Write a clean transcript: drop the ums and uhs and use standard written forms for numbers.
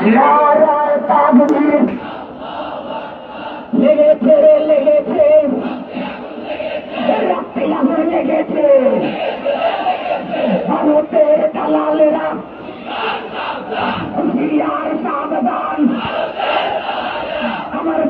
নারায় তাকবীর লেগেছে লেগেছে রক্তে আগুন লেগেছে ভারতের দালালেরা সিরিয়ার সাবধান আমার